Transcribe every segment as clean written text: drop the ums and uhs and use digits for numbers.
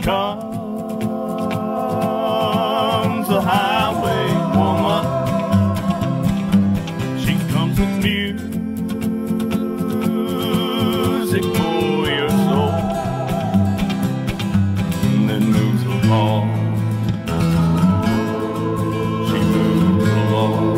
comes the highwaywoman. She comes with music for your soul, and then moves along. She moves along.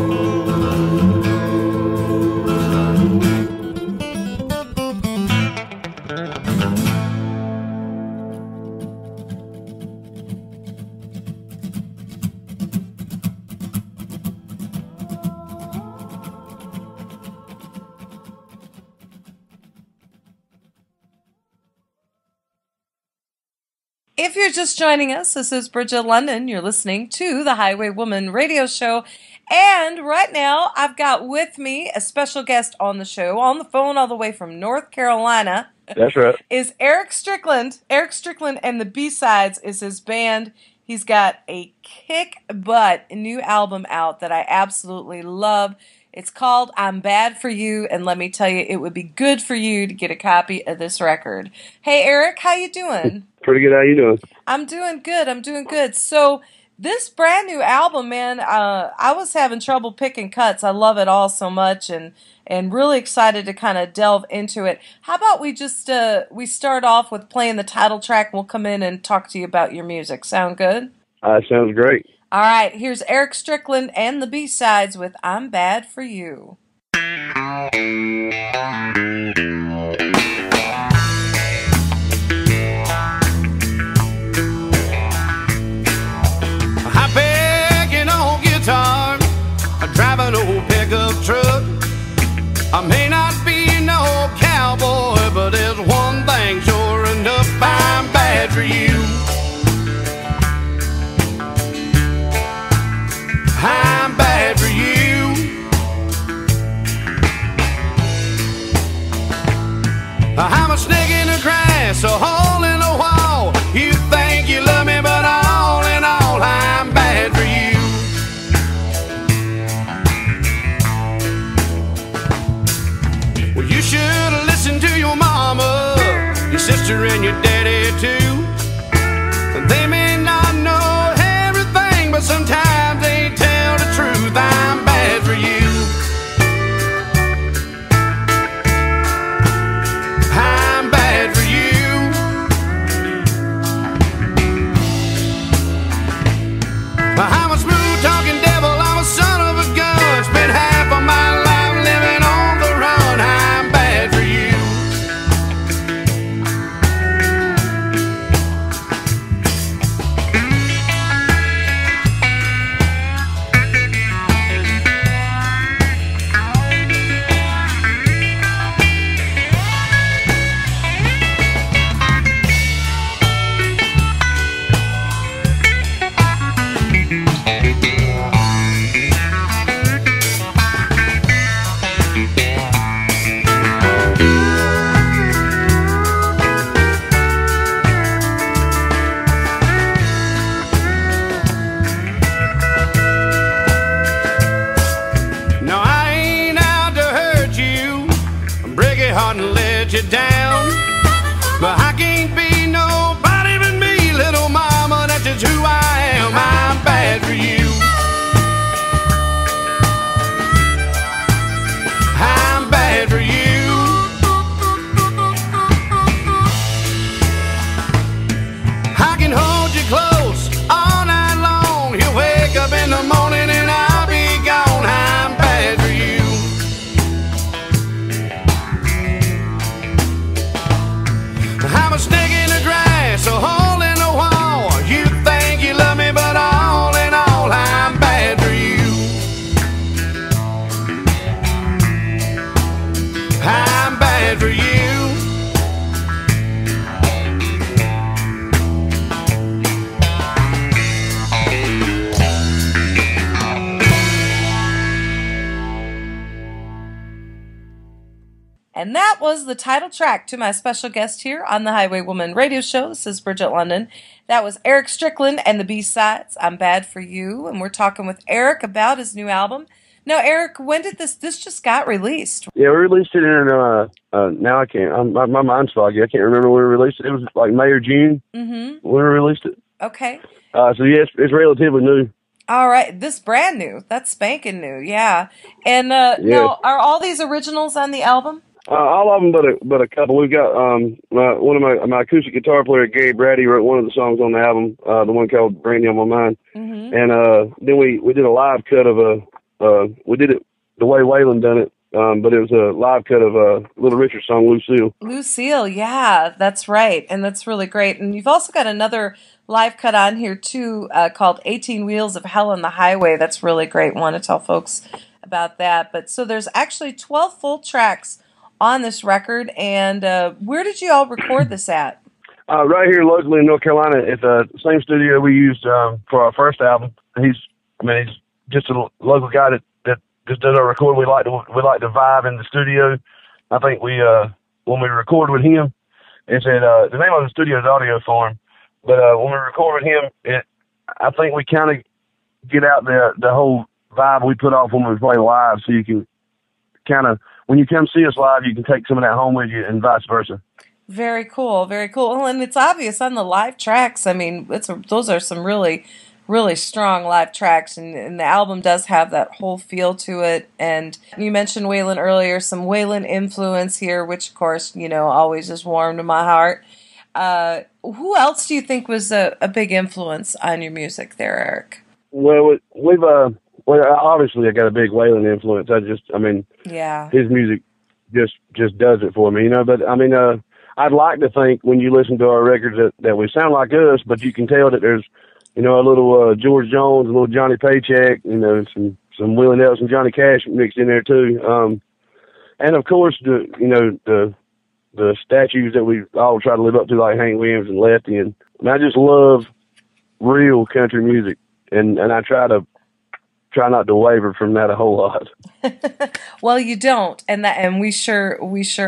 If you're just joining us, this is Bridget London. You're listening to the Highwaywoman Radio Show. And right now, I've got with me a special guest on the show, on the phone all the way from North Carolina. That's right. Is Eric Strickland. Eric Strickland and the B-Sides is his band. He's got a kick-butt new album out that I absolutely love. It's called I'm Bad For You, and let me tell you, it would be good for you to get a copy of this record. Hey, Eric, how you doing? Pretty good. How you doing? I'm doing good. So this brand new album, man, I was having trouble picking cuts. I love it all so much, and really excited to kind of delve into it. How about we just we start off with playing the title track, and we'll come in and talk to you about your music. Sound good? Sounds great. All right, here's Eric Strickland and the B-Sides with I'm Bad For You. I pick an old guitar, I drive an old pickup truck. I may not be no cowboy, but there's one thing sure enough, I'm bad for you. I'm bad for you. I'm a snake in the grass, a hole in the wall. You think you love me, but all in all, I'm bad for you. Well, you should have listened to your mama, your sister, and your daddy too. They may not know everything, but sometimes they tell the truth. I'm bad for you. I'm bad for you. I'm a smooth talking devil, I'm a son of a gun. Spent half of my life living on the run. I'm bad for you. No, I ain't out to hurt you, break your heart and let you down. But I can't be nobody but me, little mama, that's just who I am. I'm bad for you. I'm bad for you. I can hold you close all night long. You'll wake up in the morning and I'll be gone. I'm bad for you. I'm a snake in the grass, a hole in the wall. You think you love me, but all in all, I'm bad for you. I'm bad for you. And that was the title track to my special guest here on the Highwaywoman Radio Show. This is Bridget London. That was Eric Strickland and the B-Sides, I'm Bad For You. And we're talking with Eric about his new album, Now, Eric, when did this just got released? Yeah, we released it in, now I can't, my mind's foggy. I can't remember when we released it. It was like May or June when we released it. Okay. So, yeah, it's relatively new. All right. This brand new. That's spanking new. Yeah. And now, are all these originals on the album? All of them but a couple. We've got one of my acoustic guitar player, Gary Brady, wrote one of the songs on the album, the one called Brandy on My Mind. And then we did a live cut of we did it the way Waylon done it, but it was a live cut of Little Richard's song, Lucille. Lucille, yeah, that's right. And that's really great. And you've also got another live cut on here, too, called 18 Wheels of Hell on the Highway. That's really great. Want to tell folks about that. But so there's actually 12 full tracks on this record. And where did you all record this at? Right here locally in North Carolina at the same studio we used for our first album. He's just a local guy that just does our recording. We like to vibe in the studio. I think we when we recorded with him, it said the name of the studio is Audio Farm, but when we record with him, I think we kind of get out the whole vibe we put off when we play live, so you can kind of, when you come see us live, you can take some of that home with you, and vice versa. Very cool, very cool. Well, and it's obvious on the live tracks. I mean, those are some really, really strong live tracks, and the album does have that whole feel to it. And you mentioned Waylon earlier, some Waylon influence here, which, of course, always is warm to my heart. Who else do you think was a big influence on your music there, Eric? Well, obviously I got a big Waylon influence. Yeah, his music just does it for me, But I'd like to think when you listen to our records that we sound like us, but you can tell that there's, a little George Jones, a little Johnny Paycheck, some Willie Nelson, Johnny Cash mixed in there too. And of course the statues that we all try to live up to, like Hank Williams and Lefty, and I just love real country music, and I try not to waver from that a whole lot. Well, you don't, and we sure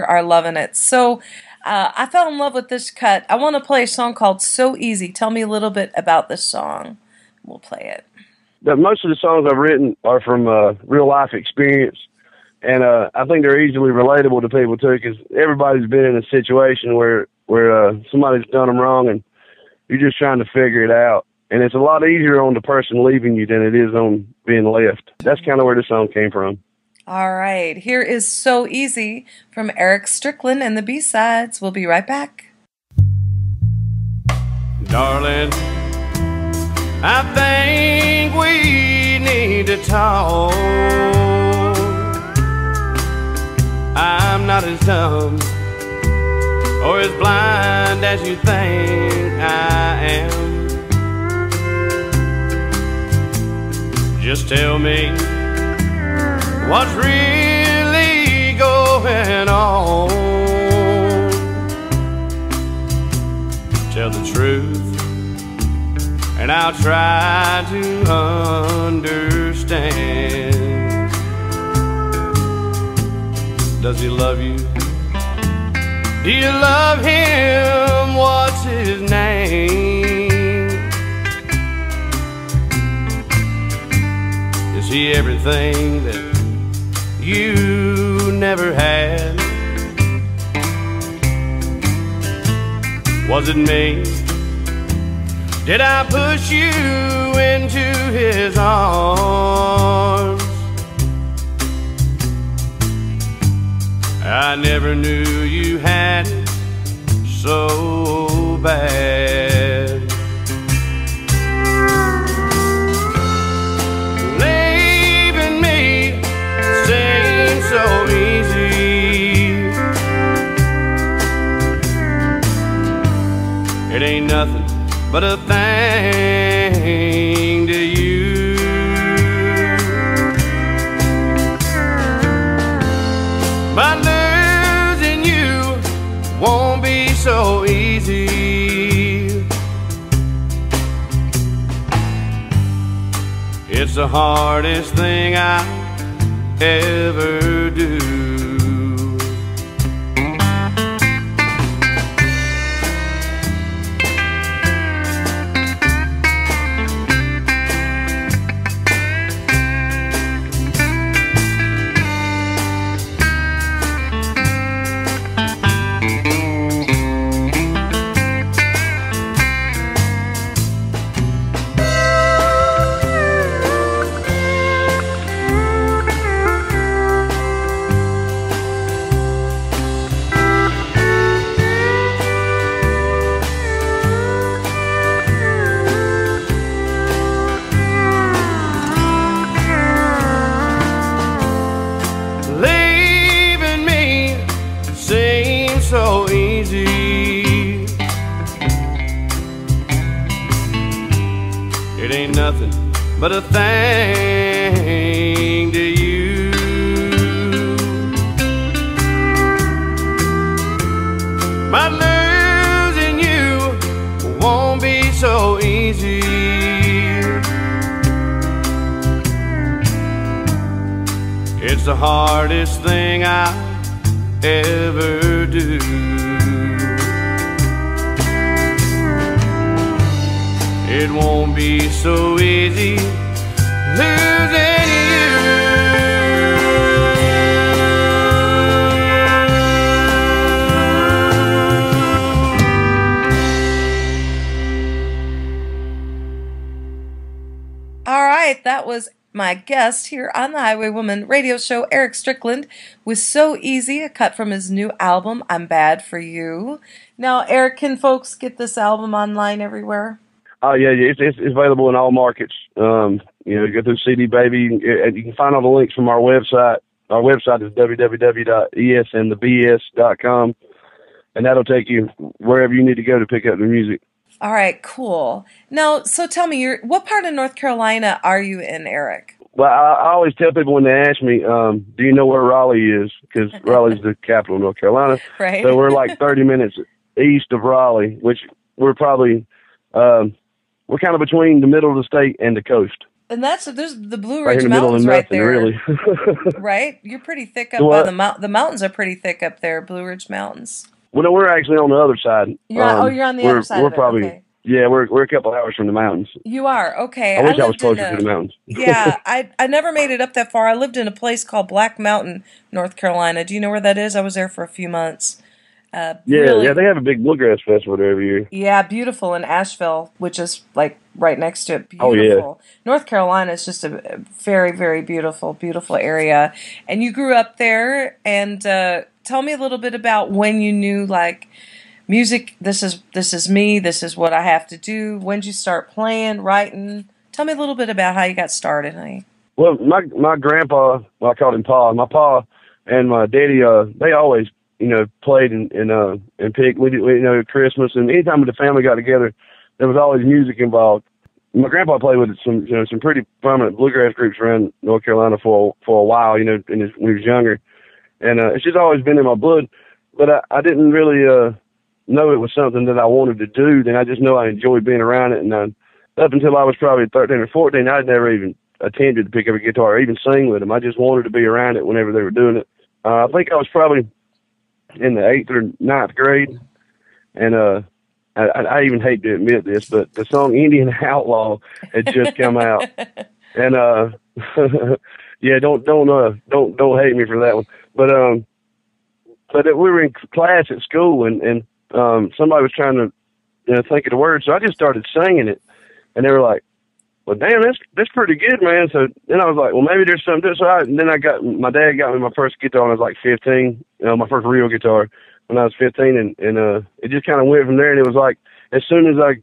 are loving it. So I fell in love with this cut. I want to play a song called So Easy. Tell me a little bit about this song. We'll play it. Most of the songs I've written are from real life experience, and I think they're easily relatable to people too, because everybody's been in a situation where somebody's done them wrong, and you're just trying to figure it out. And it's a lot easier on the person leaving you than it is on being left. That's kind of where this song came from. All right. Here is So Easy from Eric Strickland and the B-Sides. We'll be right back. Darling, I think we need to talk. I'm not as dumb or as blind as you think I am. Just tell me what's really going on. Tell the truth, and I'll try to understand. Does he love you? Do you love him? What's his name? Is he everything that you never had? Was it me? Did I push you into his arms? I never knew you had it so bad. Leaving me seems so easy. It ain't nothing but a thing to you. But losing you won't be so easy. It's the hardest thing I ever do. so easy. It ain't nothing but a thing to you. But losing you won't be so easy. It's the hardest thing I ever do. It won't be so easy losing you. All right, that was my guest here on the Highwaywoman radio show, Eric Strickland, with So Easy, a cut from his new album, I'm Bad for You. Now, Eric, can folks get this album online everywhere? Oh, yeah, it's available in all markets. You go through CD Baby, you can find all the links from our website. Our website is www.esandthebs.com, and that'll take you wherever you need to go to pick up the music. All right, cool. Now, so tell me, what part of North Carolina are you in, Eric? Well, I always tell people when they ask me, do you know where Raleigh is? Because Raleigh's the capital of North Carolina. Right. So we're like 30 minutes east of Raleigh, which we're probably, we're kind of between the middle of the state and the coast. And there's the Blue Right Ridge in the middle of Mountains right nothing, there. really. Right? You're pretty thick up What? by the mountains are pretty thick up there, Blue Ridge Mountains. Well, no, we're actually on the other side. You're on the other side We're of it, probably, okay. Yeah, we're a couple hours from the mountains. You are, okay. I wish I was closer to the mountains. Yeah, I never made it up that far. I lived in a place called Black Mountain, North Carolina. Do you know where that is? I was there for a few months. Yeah, really, they have a big bluegrass festival there every year. Yeah, beautiful in Asheville, which is like right next to it. Beautiful. Oh, yeah. North Carolina is just a very, very beautiful, beautiful area. And you grew up there, and tell me a little bit about when you knew, like, music, this is me, this is what I have to do. When did you start playing, writing? Tell me a little bit about how you got started, honey. Well, my grandpa, well, I called him Pa. My pa and my daddy, they always, played and picked. We Christmas, and anytime the family got together, there was always music involved. My grandpa played with some pretty prominent bluegrass groups around North Carolina for a while, when he was younger, and it's just always been in my blood. But I didn't really know it was something that I wanted to do. Then I just know I enjoyed being around it, and up until I was probably 13 or 14, I'd never even attempted to pick up a guitar or even sing with them. I just wanted to be around it whenever they were doing it. I think I was probably in the 8th or 9th grade, and I even hate to admit this, but the song Indian Outlaw had just come out, and yeah, don't hate me for that one, but we were in class at school, and somebody was trying to think of the words, so I just started singing it, and they were like, "Well, damn, that's pretty good, man." So then I was like, "Well, maybe there's something to it." So my dad got me my first guitar when I was like 15, my first real guitar when I was 15, and it just kind of went from there. And it was like, as soon as I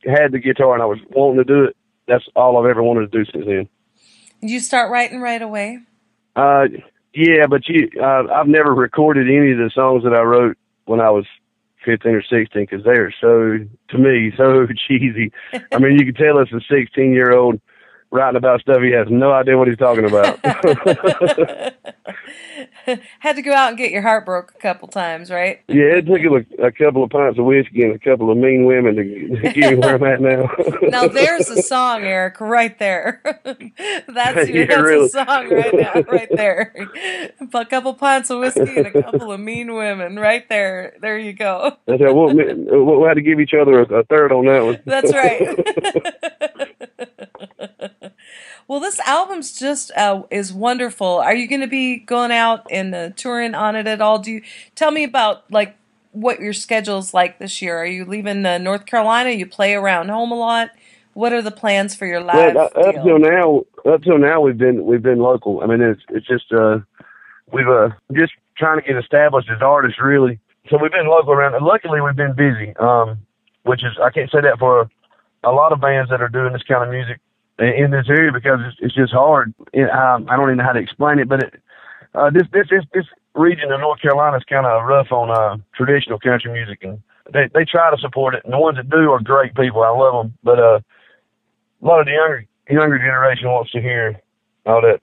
had the guitar and I was wanting to do it, that's all I've ever wanted to do since then. Did you start writing right away? Yeah, but I've never recorded any of the songs that I wrote when I was 15 or 16 because they are so cheesy. I mean, you can tell it's a 16-year-old writing about stuff he has no idea what he's talking about. Had to go out and get your heart broke a couple times, right? Yeah, it took him a couple of pints of whiskey and a couple of mean women to get me where I'm at now. Now there's a song, Eric, right there. That's really. a song right now, right there. A couple pints of whiskey and a couple of mean women, right there. There you go. That's right. We'll have to give each other a third on that one. That's right. Well, this album's just is wonderful. Are you going to be going out and touring on it at all? Tell me about like what your schedule's like this year. Are you leaving North Carolina? You play around home a lot. What are the plans for your live deal? Up till now, we've been local. I mean, it's just we've just trying to get established as artists, really. So we've been local around. And luckily, we've been busy, which is I can't say that for a lot of bands that are doing this kind of music in this area because it's just hard. I don't even know how to explain it, but this region of North Carolina is kind of rough on traditional country music, and they try to support it. And the ones that do are great people. I love them. But a lot of the younger generation wants to hear all that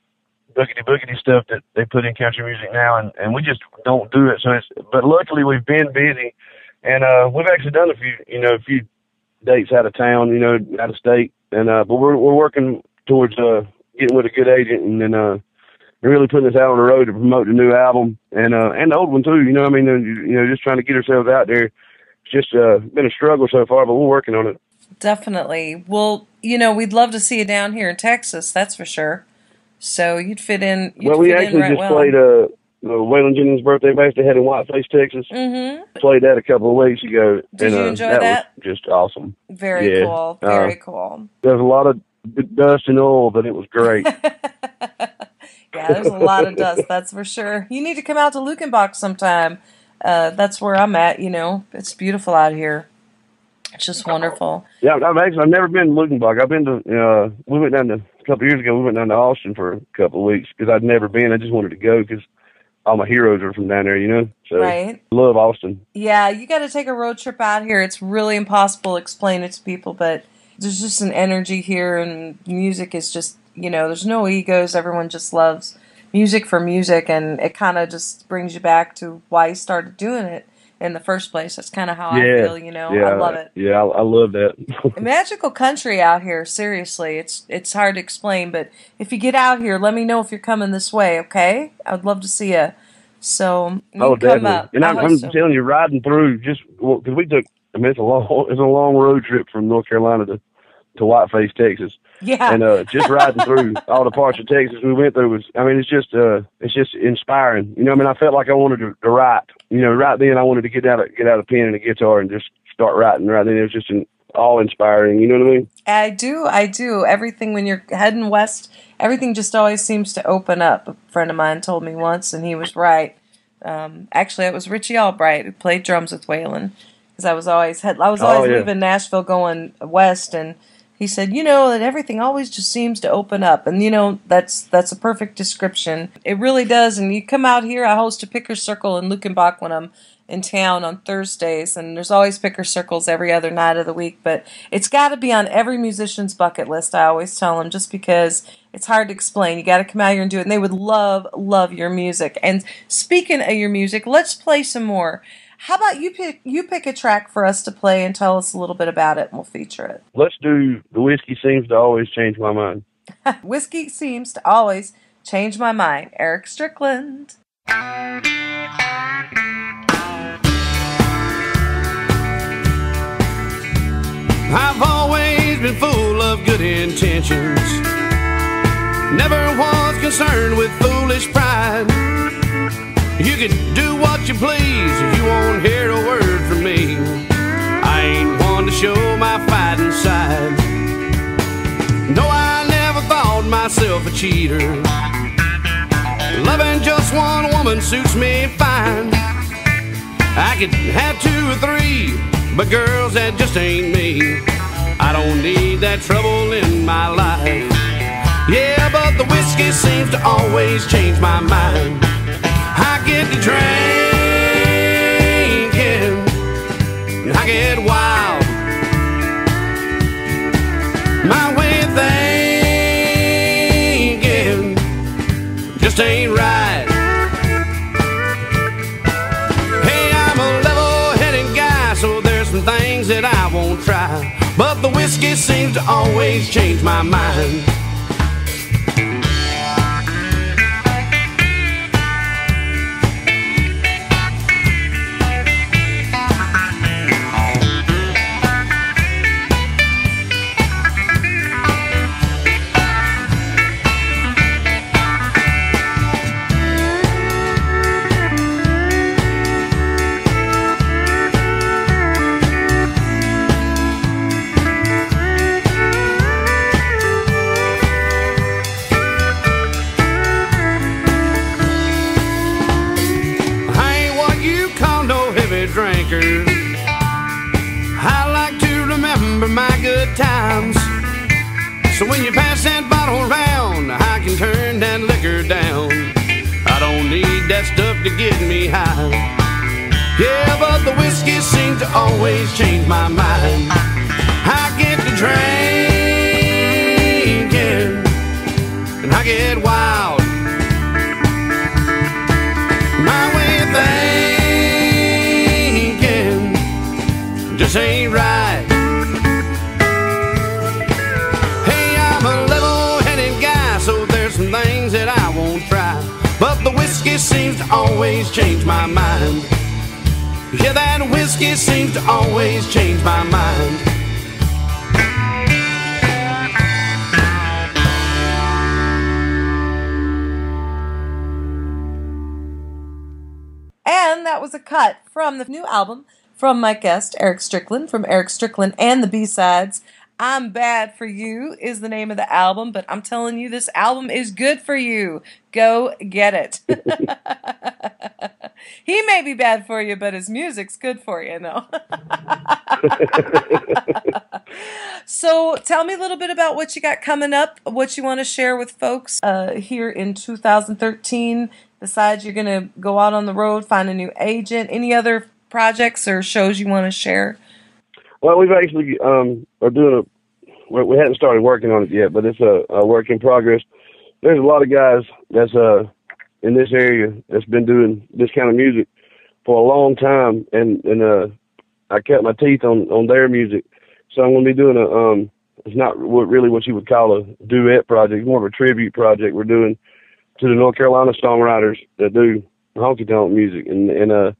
boogity stuff that they put in country music now, and we just don't do it. But luckily we've been busy, and we've actually done a few dates out of town, out of state, and but we're working towards getting with a good agent, and then really putting us out on the road to promote the new album and the old one too. Just trying to get ourselves out there. It's just been a struggle so far, but we're working on it. Definitely. Well, we'd love to see you down here in Texas, that's for sure. So you'd fit in. We actually just played Waylon Jennings' birthday bash they had in Whiteface, Texas. Mm-hmm. Played that a couple of weeks ago. Did you enjoy that? That was just awesome. Very cool. Very cool. There's a lot of dust and oil, but it was great. Yeah, there's a lot of dust, that's for sure. You need to come out to Lukenbach sometime. That's where I'm at, It's beautiful out here. It's just wonderful. Yeah, I've never been to Lukenbach. I've been to, we went down to, a couple of years ago, we went down to Austin for a couple of weeks because I'd never been. I just wanted to go because all my heroes are from down there, So right. Love Austin. Yeah, you got to take a road trip out here. It's really impossible to explain it to people, but there's just an energy here, and music is just, there's no egos. Everyone just loves music for music, and it kind of just brings you back to why you started doing it in the first place. That's kind of how I feel, Yeah, I love it. Yeah, I love that. Magical country out here, seriously. It's hard to explain, but if you get out here, let me know if you're coming this way, okay? I would love to see you. So, you come up. And I'm telling you, riding through, just because we took, it's a long road trip from North Carolina to Whiteface, Texas. Yeah. And just riding through all the parts of Texas we went through it's just inspiring. I felt like I wanted to write. Right then I wanted to get out a pen and a guitar and just start writing. Right then it was just all inspiring. You know what I mean? I do. Everything, when you're heading west, everything just always seems to open up. A friend of mine told me once, and he was right. Actually, it was Richie Albright who played drums with Waylon, because I was always leaving Nashville going west, and he said, that everything always just seems to open up. And, that's a perfect description. It really does. And you come out here, I host a picker circle in Lukenbach when I'm in town on Thursdays. And there's always picker circles every other night of the week. But it's got to be on every musician's bucket list, I always tell them, just because it's hard to explain. You got to come out here and do it. And they would love your music. And speaking of your music, let's play some more. How about you pick a track for us to play and tell us a little bit about it, and we'll feature it. Let's do The Whiskey Seems to Always Change My Mind. Whiskey Seems to Always Change My Mind. Eric Strickland. I've always been full of good intentions. Never was concerned with foolish pride. You can do what you please if you won't hear a word from me. I ain't one to show my fighting side. No, I never thought myself a cheater. Loving just one woman suits me fine. I could have 2 or 3, but girls, that just ain't me. I don't need that trouble in my life. Yeah, but the whiskey seems to always change my mind. I get to drinking, I get wild. My way of thinking just ain't right. Hey, I'm a level-headed guy, so there's some things that I won't try. But the whiskey seems to always change my mind. Drinker, I like to remember my good times. So when you pass that bottle around, I can turn that liquor down. I don't need that stuff to get me high. Yeah, but the whiskey seems to always change my mind. I get to drinking and I get wild. My way of thinking just ain't right. Hey, I'm a level-headed guy, so there's some things that I won't try. But the whiskey seems to always change my mind. Yeah, that whiskey seems to always change my mind. And that was a cut from the new album from my guest, Eric Strickland, from Eric Strickland and the B-Sides. I'm Bad for You is the name of the album, but I'm telling you, this album is good for you. Go get it. He may be bad for you, but his music's good for you, no? So tell me a little bit about what you got coming up, what you want to share with folks here in 2013. Besides, you're going to go out on the road, find a new agent. Any other projects or shows you want to share? Well, we've actually are doing we hadn't started working on it yet, but it's a work in progress. There's a lot of guys that's in this area that's been doing this kind of music for a long time, and I cut my teeth on their music. So I'm going to be doing it's not really what you would call a duet project. It's more of a tribute project we're doing to the North Carolina songwriters that do honky-tonk music, and I'm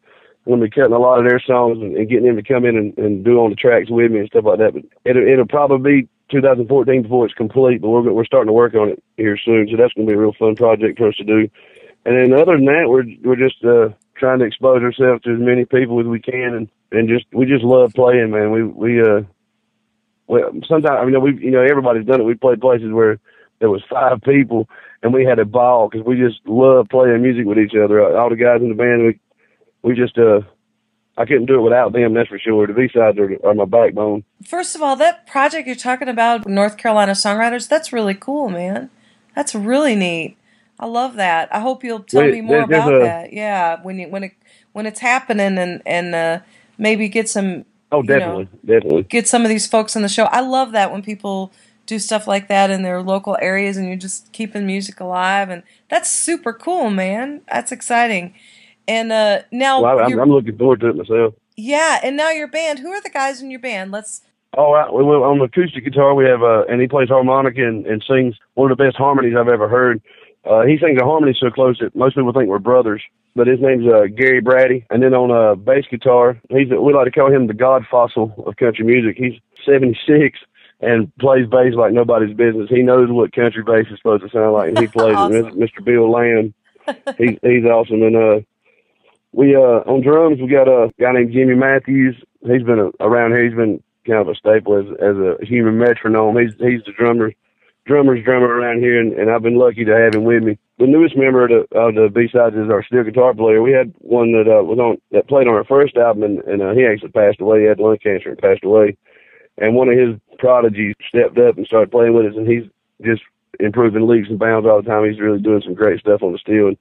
going to be cutting a lot of their songs and getting them to come in and do on the tracks with me and stuff like that. But it'll probably be 2014 before it's complete, but we're starting to work on it here soon. So that's going to be a real fun project for us to do. And then other than that, we're just trying to expose ourselves to as many people as we can, and we just love playing, man. We sometimes, I mean, everybody's done it. We played places where there was 5 people and we had a ball because we just love playing music with each other. All the guys in the band, we just I couldn't do it without them, that's for sure. The B-sides are my backbone. First of all, that project you're talking about, North Carolina songwriters, that's really cool, man. That's really neat. I love that. I hope you'll tell me more about that. Yeah, when it's happening and maybe get some. Oh, definitely. Get some of these folks on the show. I love that when people do stuff like that in their local areas, and you're just keeping music alive, and that's super cool, man. That's exciting. And now, well, I'm looking forward to it myself. Yeah, and now your band. Who are the guys in your band? On acoustic guitar we have, and he plays harmonica and sings one of the best harmonies I've ever heard. He sings a harmony so close that most people think we're brothers, but his name's Gary Brady. And then on bass guitar, we like to call him the god fossil of country music. He's 76 and plays bass like nobody's business. He knows what country bass is supposed to sound like, and he plays awesome. It. Mr. Bill Lamb, he's awesome. And we on drums we got a guy named Jimmy Matthews. He's been around here. He's been kind of a staple as a human metronome. He's the drummer's drummer around here, and I've been lucky to have him with me. The newest member of the B-Sides is our steel guitar player. We had one that played on our first album, and he actually passed away. He had lung cancer and passed away. And one of his prodigies stepped up and started playing with us, and he's just improving leaps and bounds all the time. He's really doing some great stuff on the steel.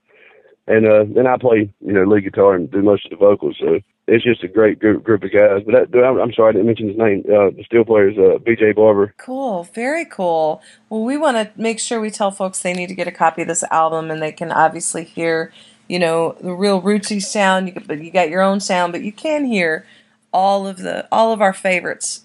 And then I play, lead guitar and do most of the vocals. So it's just a great group of guys. But I'm sorry, I didn't mention his name. The steel player is B.J. Barber. Cool. Very cool. Well, we want to make sure we tell folks they need to get a copy of this album, and they can obviously hear, the real rootsy sound. But you got your own sound, but you can hear all of our favorites,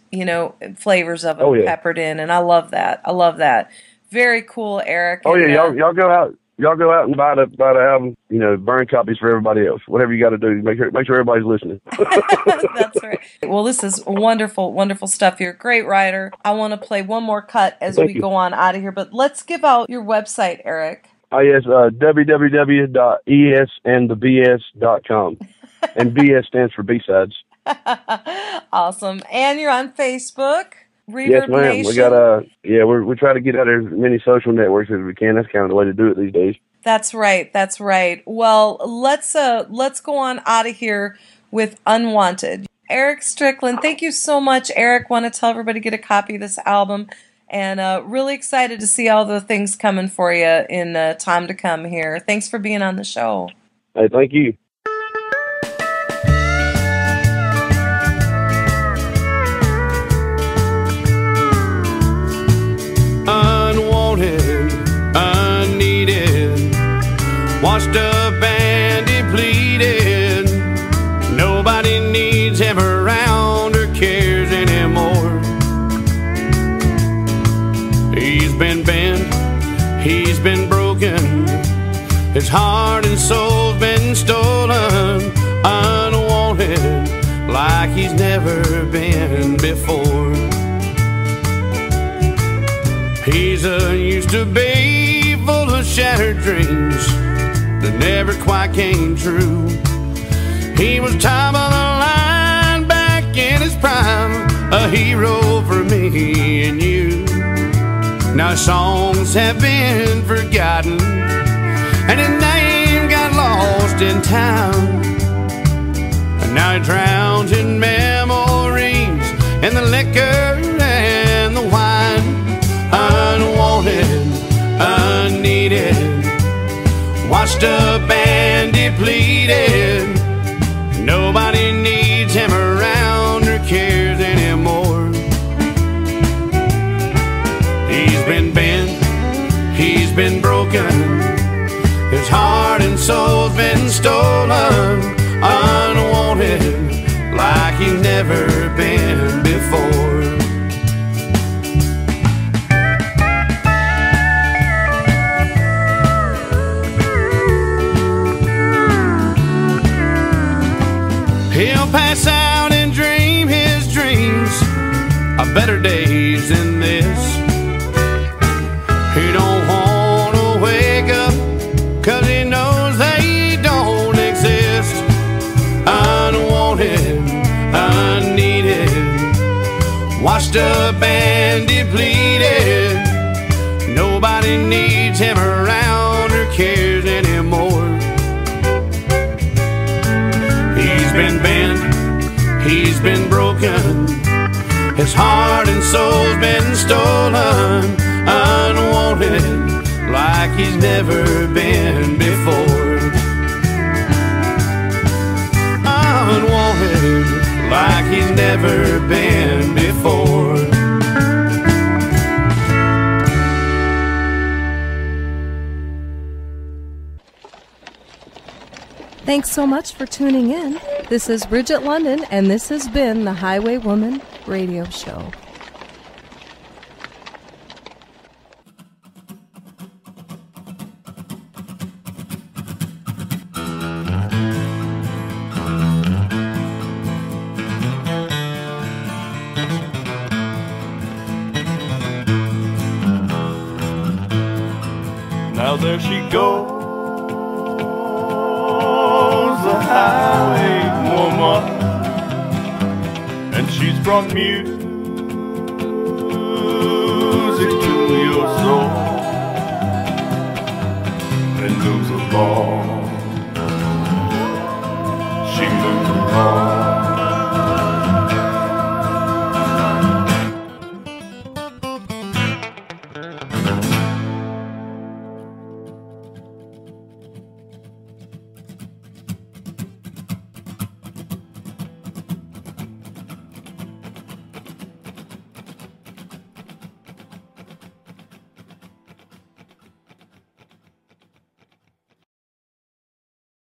flavors of them peppered in. And I love that. Very cool, Eric. Oh, yeah. Y'all go out. Y'all go out and buy the album, burn copies for everybody else. Whatever you got to do, make sure everybody's listening. That's right. Well, this is wonderful, wonderful stuff. You're a great writer. I want to play one more cut as we go on out of here, but let's give out your website, Eric. Oh, yes, www.esandthebs.com. And BS stands for B-Sides. Awesome. And you're on Facebook? Reverb yes, ma'am. Nation. We got we try to get out there as many social networks as we can. That's kind of the way to do it these days. That's right. Well, let's go on out of here with Unwanted. Eric Strickland, thank you so much, Eric. Want to tell everybody to get a copy of this album, and really excited to see all the things coming for you in time to come here. Thanks for being on the show. Hey, thank you. Unwanted, unneeded, washed up and depleted. Nobody needs him around or cares anymore. He's been bent, he's been broken, his heart and soul's been stolen. Unwanted, like he's never been before. He's used to be full of shattered dreams that never quite came true. He was top of the line back in his prime, a hero for me and you. Now songs have been forgotten and his name got lost in time. And now he drowns in memories and the liquor and the wine. Unwanted, unneeded, washed up and depleted. Nobody needs him around or cares anymore. He's been bent, he's been broken, his heart and soul's been stolen. Unwanted, like he's never been before. He'll pass out and dream his dreams of better days than this. He don't want to wake up 'cause he knows they don't exist. Unwanted, unneeded, washed up and depleted. Nobody needs him around or cares anymore. He's been bent, he's been broken, his heart and soul's been stolen. Unwanted, like he's never been before. Unwanted, like he's never been before. Thanks so much for tuning in. This is Bridget London, and this has been the Highwaywoman Radio Show. Now there she goes, the highwaywoman, and she's brought music to your soul, and moves along, she moves along.